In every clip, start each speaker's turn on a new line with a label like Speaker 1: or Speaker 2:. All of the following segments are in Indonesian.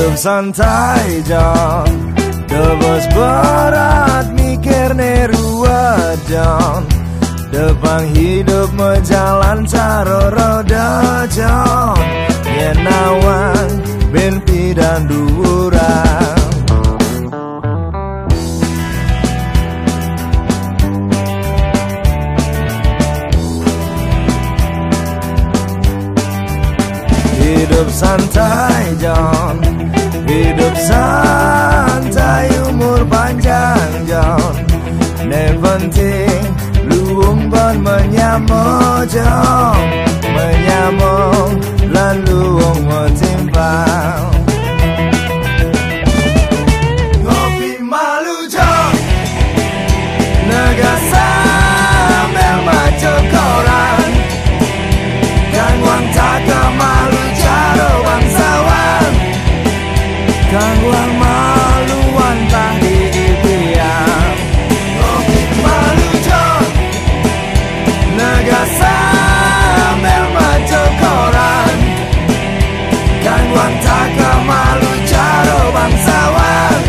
Speaker 1: Hidup santai John, debos berat mikir neruat John. Depan hidup menjalan caro roda John. Yenawang ben pidan duran. Hidup santai John, hidup santai umur panjang John. Ne penting luung ban menyamo John, menyamo lan luung metimpang. Ngopi malu John, negasa mel maco koran. Kang wang taka malu caro bangsawan, kang wang maluan tak diipiang. Ngopi malu John, negasa mel maco koran. Kang wang taka malu caro bangsawan,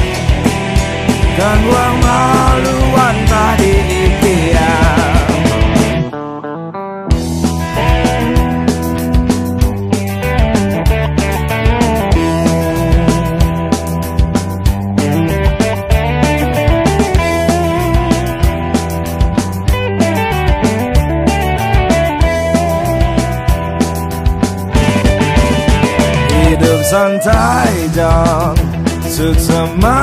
Speaker 1: kang wang maluan tak diipiang. Hidup santai John, suksema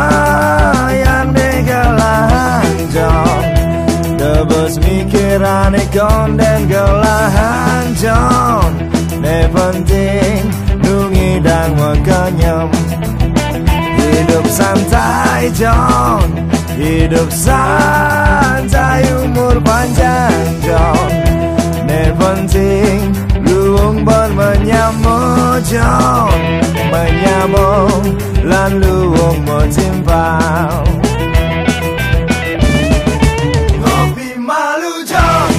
Speaker 1: yang digalahan John. Debus mikirane konden gelahan John. Ne penting nungi dan wakanyam. Hidup santai John, hidup santai umur panjang John. Ne penting luung ban menyamo John, menyamo lan luung metimpang. Ngopi malu John,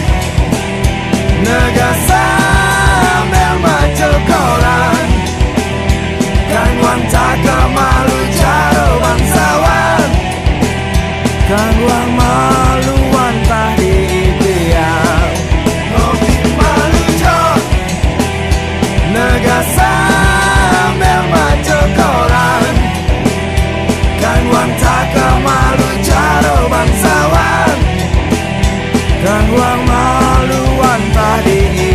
Speaker 1: negasa mel maco koran. Kang wang taka malu caro bangsawan, kang wang maluan tak diipiang. Ngopi malu John, negasa mel maco koran. Kang wang taka malu caro bangsawan, kang wang maluan tak diipiang.